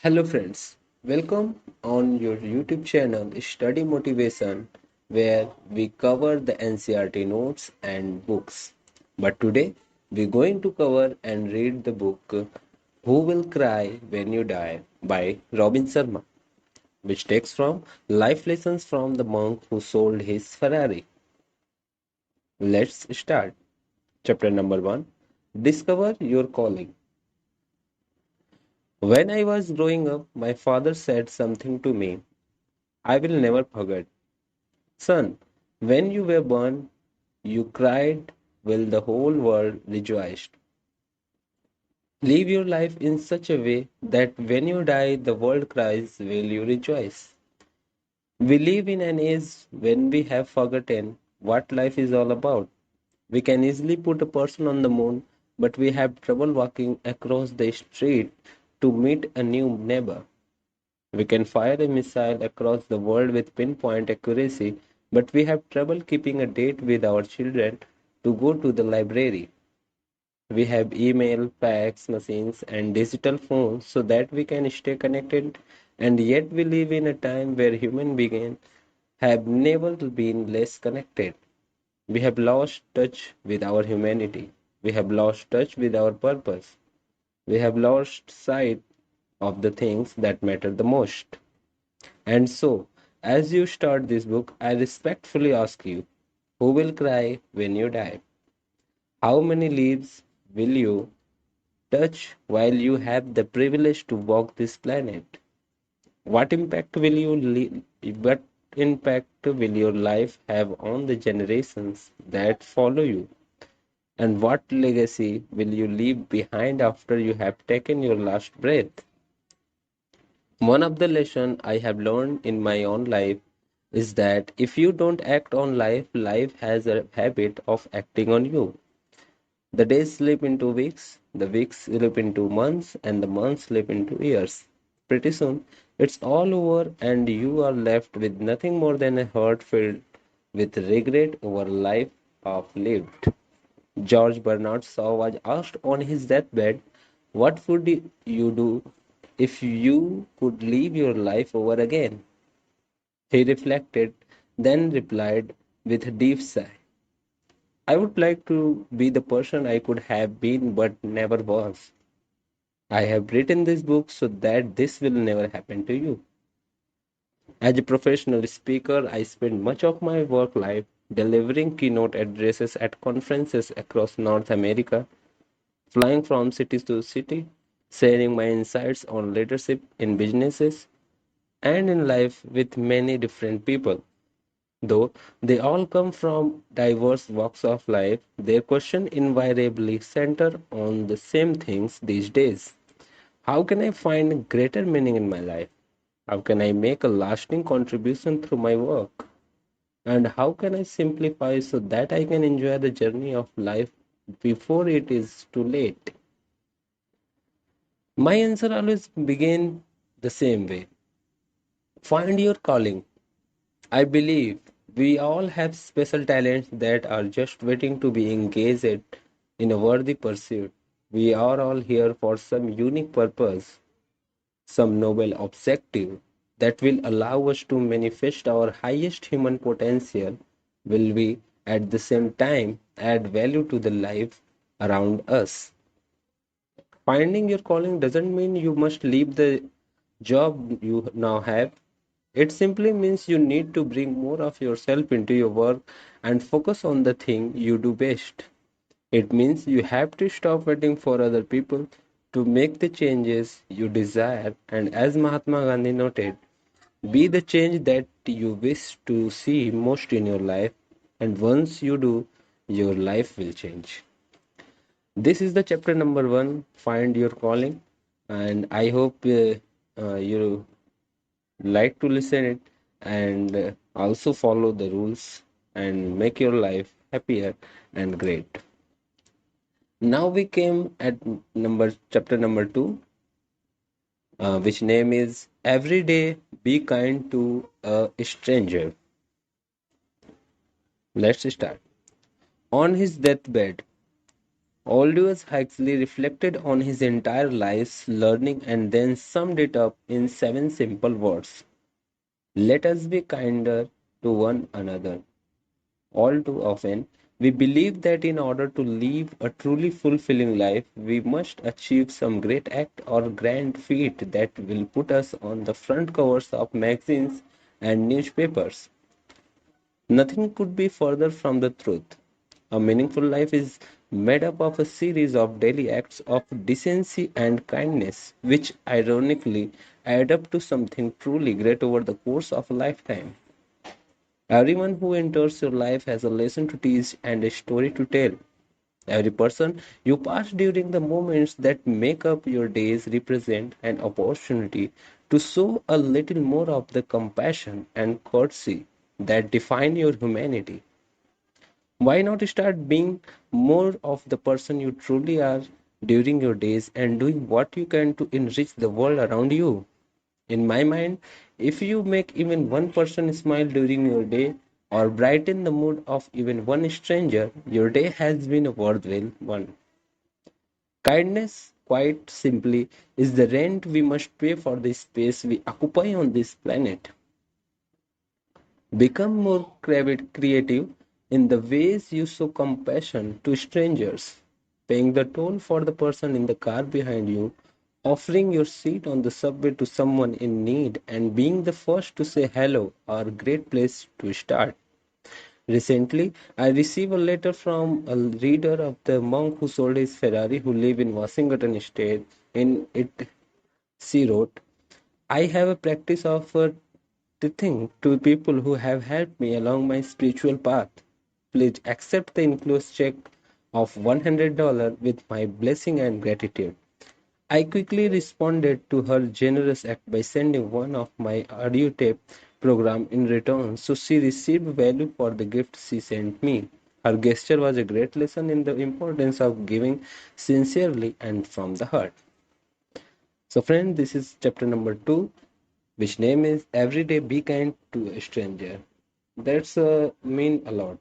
Hello friends, welcome on your YouTube channel Study Motivation where we cover the NCRT notes and books. But today we're going to cover and read the book Who Will Cry When You Die by Robin Sharma, which takes from Life Lessons from the Monk Who Sold His Ferrari. Let's start. Chapter number 1. Discover Your Calling. When I was growing up, my father said something to me I will never forget. Son, when you were born, you cried while the whole world rejoiced. Live your life in such a way that when you die, the world cries, will you rejoice? We live in an age when we have forgotten what life is all about. We can easily put a person on the moon, but we have trouble walking across the street to meet a new neighbor. We can fire a missile across the world with pinpoint accuracy, but we have trouble keeping a date with our children to go to the library. We have email, fax machines, and digital phones so that we can stay connected, and yet we live in a time where human beings have never been less connected. We have lost touch with our humanity. We have lost touch with our purpose. We have lost sight of the things that matter the most. And so, as you start this book, I respectfully ask you, who will cry when you die? How many leaves will you touch while you have the privilege to walk this planet? What impact will what impact will your life have on the generations that follow you? And what legacy will you leave behind after you have taken your last breath? One of the lessons I have learned in my own life is that if you don't act on life, life has a habit of acting on you. The days slip into weeks, the weeks slip into months, and the months slip into years. Pretty soon, it's all over, and you are left with nothing more than a heart filled with regret over life of lived. George Bernard Shaw was asked on his deathbed, what would you do if you could live your life over again? He reflected, then replied with a deep sigh, I would like to be the person I could have been but never was. I have written this book so that this will never happen to you. As a professional speaker, I spend much of my work life delivering keynote addresses at conferences across North America, flying from city to city, sharing my insights on leadership in businesses and in life with many different people. Though they all come from diverse walks of life, their question invariably center on the same things these days. How can I find greater meaning in my life? How can I make a lasting contribution through my work? And how can I simplify so that I can enjoy the journey of life before it is too late? My answer always begin the same way. Find your calling. I believe we all have special talents that are just waiting to be engaged in a worthy pursuit. We are all here for some unique purpose, some noble objective that will allow us to manifest our highest human potential. Will we at the same time add value to the life around us? Finding your calling doesn't mean you must leave the job you now have. It simply means you need to bring more of yourself into your work and focus on the thing you do best. It means you have to stop waiting for other people to make the changes you desire, and as Mahatma Gandhi noted, be the change that you wish to see most in your life, and once you do, your life will change. This is the chapter number 1, Find Your Calling, and I hope you like to listen it and also follow the rules and make your life happier and great. Now we came at number chapter number 2, which name is Every Day Be Kind to a Stranger. Let's start. On his deathbed, Aldous Huxley reflected on his entire life's learning and then summed it up in seven simple words. Let us be kinder to one another. All too often, we believe that in order to live a truly fulfilling life, we must achieve some great act or grand feat that will put us on the front covers of magazines and newspapers. Nothing could be further from the truth. A meaningful life is made up of a series of daily acts of decency and kindness, which ironically add up to something truly great over the course of a lifetime. Everyone who enters your life has a lesson to teach and a story to tell. Every person you pass during the moments that make up your days represent an opportunity to show a little more of the compassion and courtesy that define your humanity. Why not start being more of the person you truly are during your days and doing what you can to enrich the world around you? In my mind, if you make even one person smile during your day or brighten the mood of even one stranger, your day has been a worthwhile one. Kindness, quite simply, is the rent we must pay for the space we occupy on this planet. Become more creative in the ways you show compassion to strangers, paying the toll for the person in the car behind you, offering your seat on the subway to someone in need, and being the first to say hello are a great place to start. Recently, I received a letter from a reader of the monk who sold his Ferrari who live in Washington state. In it, she wrote, I have a practice of tithing to people who have helped me along my spiritual path. Please accept the enclosed check of $100 with my blessing and gratitude. I quickly responded to her generous act by sending one of my audio tape program in return, so she received value for the gift she sent me. Her gesture was a great lesson in the importance of giving sincerely and from the heart. So, friend, this is chapter number 2, which name is Every Day Be Kind to a Stranger. That's mean a lot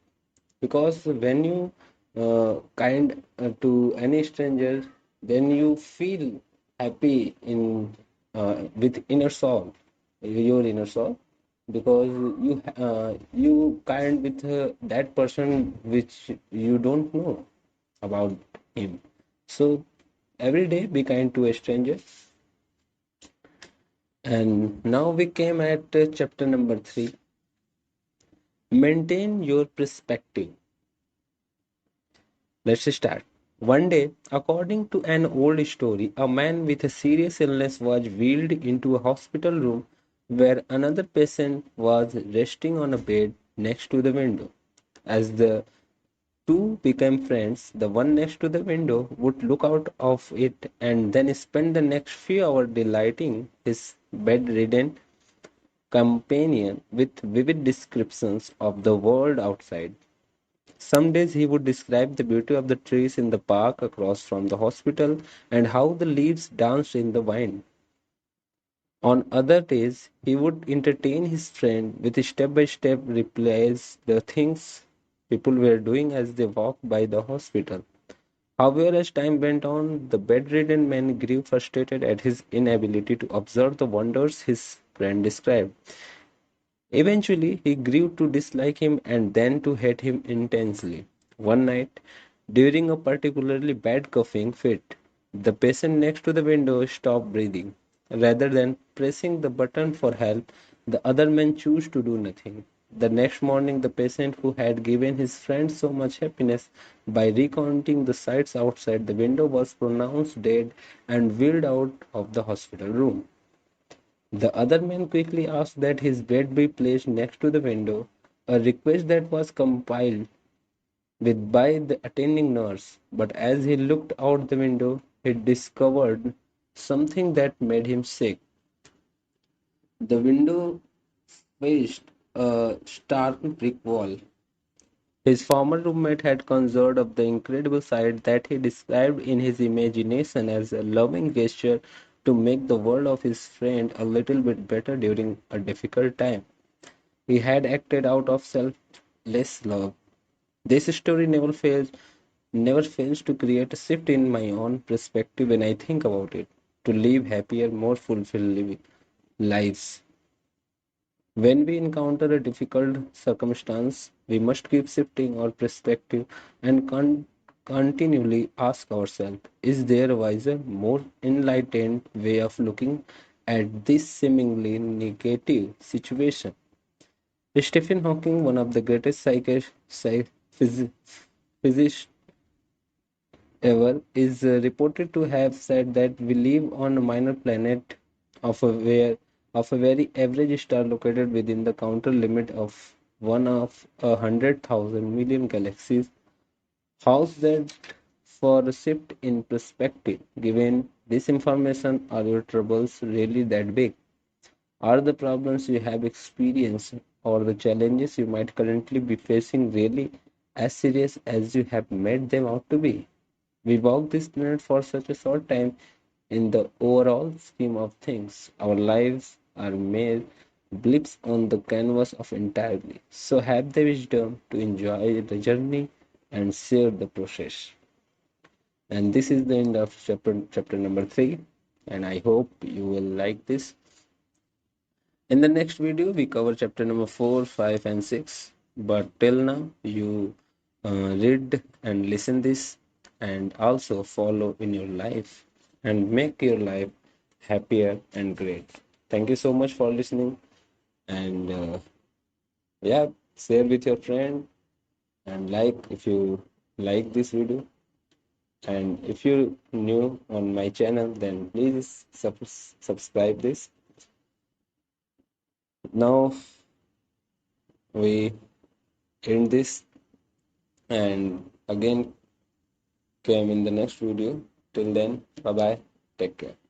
because when you kind to any stranger, then you feel happy in with inner soul, your inner soul, because you kind with that person which you don't know about him. So every day be kind to a stranger. And now we came at chapter number 3. Maintain your perspective. Let's start. One day, according to an old story, a man with a serious illness was wheeled into a hospital room where another patient was resting on a bed next to the window. As the two became friends, the one next to the window would look out of it and then spend the next few hours delighting his bedridden companion with vivid descriptions of the world outside. Some days he would describe the beauty of the trees in the park across from the hospital and how the leaves danced in the wind. On other days, he would entertain his friend with step by step replays the things people were doing as they walked by the hospital. However, as time went on, the bedridden man grew frustrated at his inability to observe the wonders his friend described. Eventually, he grew to dislike him and then to hate him intensely. One night, during a particularly bad coughing fit, the patient next to the window stopped breathing. Rather than pressing the button for help, the other man chose to do nothing. The next morning, the patient who had given his friend so much happiness by recounting the sights outside the window was pronounced dead and wheeled out of the hospital room. The other man quickly asked that his bed be placed next to the window, a request that was complied with by the attending nurse. But as he looked out the window, he discovered something that made him sick. The window faced a stark brick wall. His former roommate had conjured up the incredible sight that he described in his imagination as a loving gesture to make the world of his friend a little bit better during a difficult time. He had acted out of selfless love. This story never fails never fails to create a shift in my own perspective when I think about it, to live happier, more fulfilled lives. When we encounter a difficult circumstance, we must keep shifting our perspective and continually ask ourselves, is there a wiser, more enlightened way of looking at this seemingly negative situation? Stephen Hawking, one of the greatest physicists ever, is reported to have said that we live on a minor planet of a very average star located within the counter limit of one of 100,000 million galaxies. How's that for a shift in perspective? Given this information, are your troubles really that big? Are the problems you have experienced or the challenges you might currently be facing really as serious as you have made them out to be? We walk this planet for such a short time in the overall scheme of things. Our lives are mere blips on the canvas of entirely. So have the wisdom to enjoy the journey and share the process. And this is the end of chapter number 3. And I hope you will like this. In the next video, we cover chapter number 4, 5, and 6. But till now, you read and listen this and also follow in your life and make your life happier and great. Thank you so much for listening. And yeah, share with your friend and like if you like this video. And if you're new on my channel, then please subscribe this. Now we end this and again came in the next video. Till then, bye bye. Take care.